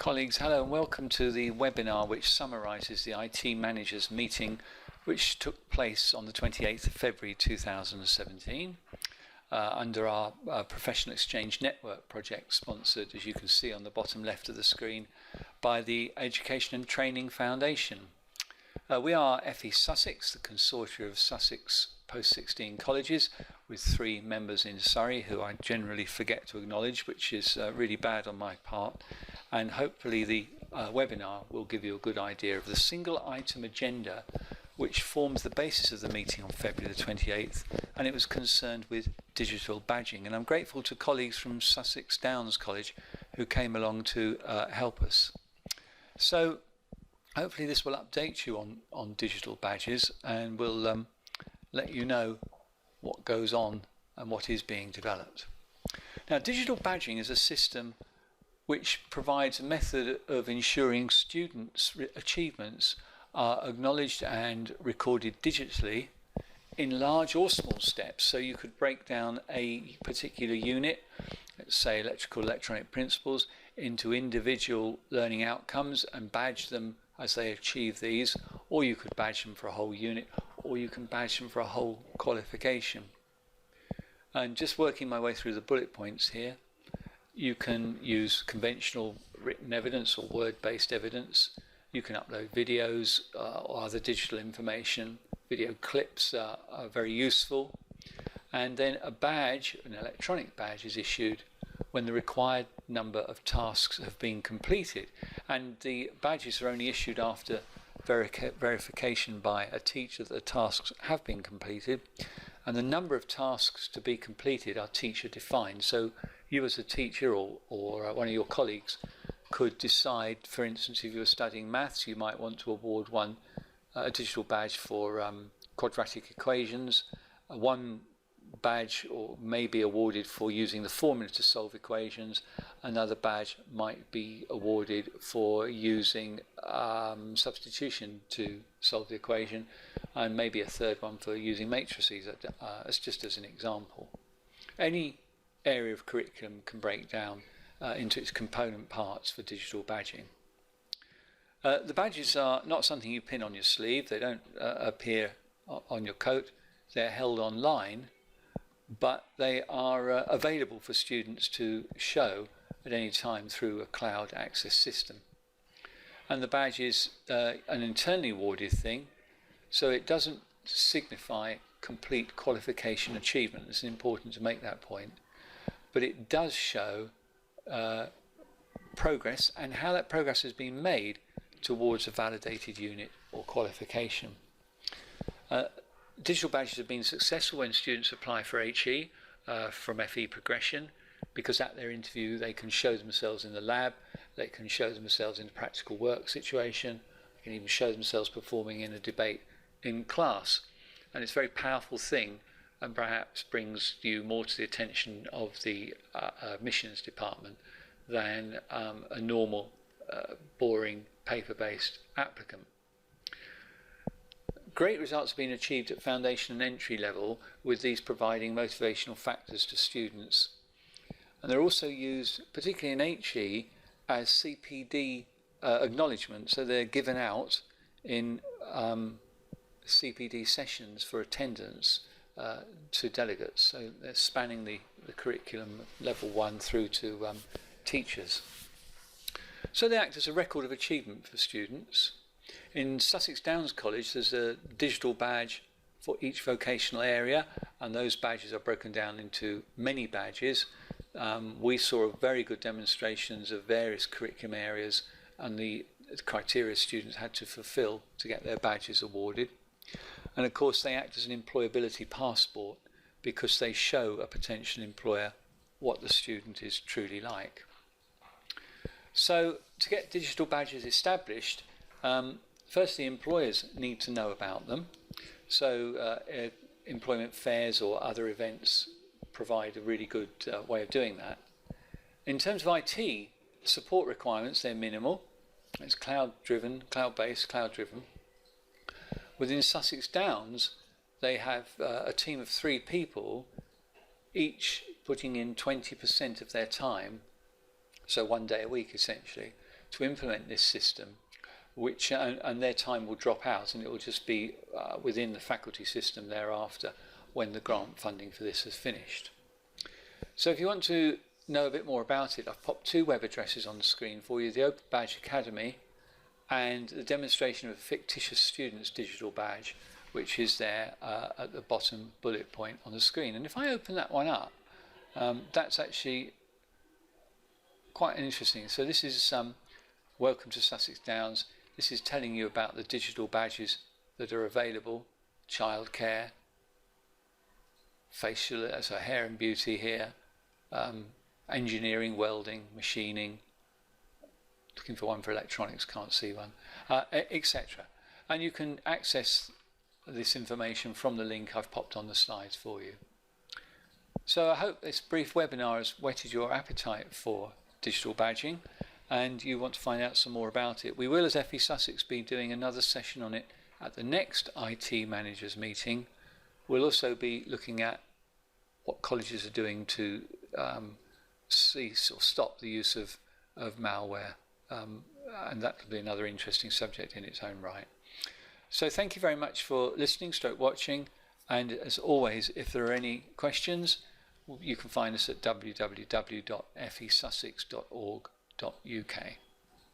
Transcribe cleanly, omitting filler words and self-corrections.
Colleagues, hello and welcome to the webinar which summarises the IT Managers meeting which took place on the 28th of February 2017 under our Professional Exchange Network project, sponsored, as you can see on the bottom left of the screen, by the Education and Training Foundation. We are FE Sussex, the consortium of Sussex post-16 colleges, with 3 members in Surrey who I generally forget to acknowledge, which is really bad on my part. And hopefully the webinar will give you a good idea of the single item agenda which forms the basis of the meeting on February the 28th, and it was concerned with digital badging. And I'm grateful to colleagues from Sussex Downs College who came along to help us. So hopefully this will update you on digital badges, and will let you know what goes on and what is being developed. Now, digital badging is a system which provides a method of ensuring students' achievements are acknowledged and recorded digitally in large or small steps. So you could break down a particular unit, let's say electrical electronic principles, into individual learning outcomes and badge them as they achieve these, or you could badge them for a whole unit, or you can badge them for a whole qualification. And just working my way through the bullet points here, you can use conventional written evidence or word-based evidence. You can upload videos or other digital information. Video clips are very useful. And then a badge, an electronic badge, is issued when the required number of tasks have been completed. And the badges are only issued after verification by a teacher that the tasks have been completed. And the number of tasks to be completed are teacher defined. So you as a teacher or one of your colleagues could decide, for instance, if you were studying maths, you might want to award one a digital badge for quadratic equations. One badge may be awarded for using the formula to solve equations. Another badge might be awarded for using substitution to solve the equation, and maybe a third one for using matrices, as just as an example. Any area of curriculum can break down into its component parts for digital badging. The badges are not something you pin on your sleeve. They don't appear on your coat. They're held online, but they are available for students to show at any time through a cloud access system. And the badge is an internally awarded thing, so it doesn't signify complete qualification achievement. It's important to make that point. But it does show progress and how that progress has been made towards a validated unit or qualification. Digital badges have been successful when students apply for HE from FE Progression, because at their interview they can show themselves in the lab, they can show themselves in a practical work situation, they can even show themselves performing in a debate in class. And it's a very powerful thing, and perhaps brings you more to the attention of the admissions department than a normal, boring, paper-based applicant. Great results have been achieved at foundation and entry level, with these providing motivational factors to students. And they're also used, particularly in HE, as CPD acknowledgement, so they're given out in CPD sessions for attendance to delegates. So they're spanning the curriculum level 1 through to teachers. So they act as a record of achievement for students. In Sussex Downs College, there's a digital badge for each vocational area, and those badges are broken down into many badges. We saw very good demonstrations of various curriculum areas and the criteria students had to fulfill to get their badges awarded. And of course they act as an employability passport, because they show a potential employer what the student is truly like. So to get digital badges established, firstly employers need to know about them. So employment fairs or other events provide a really good way of doing that. In terms of IT support requirements, they're minimal. It's cloud-driven, cloud-based, cloud-driven. Within Sussex Downs, they have a team of 3 people, each putting in 20% of their time, so 1 day a week essentially, to implement this system, which and their time will drop out, and it will just be within the faculty system thereafter when the grant funding for this has finished. So if you want to know a bit more about it, I've popped 2 web addresses on the screen for you: the Open Badge Academy and the demonstration of a fictitious student's digital badge, which is there at the bottom bullet point on the screen. And if I open that one up, that's actually quite interesting. So this is Welcome to Sussex Downs. This is telling you about the digital badges that are available: childcare, facial, so hair and beauty here, engineering, welding, machining. Looking for one for electronics, can't see one, etc. And you can access this information from the link I've popped on the slides for you. So I hope this brief webinar has whetted your appetite for digital badging, and you want to find out some more about it. We will, as FE Sussex, be doing another session on it at the next IT managers meeting. We'll also be looking at what colleges are doing to cease or stop the use of malware, and that will be another interesting subject in its own right. So thank you very much for listening, watching, and as always, if there are any questions, you can find us at www.fesussex.org.uk.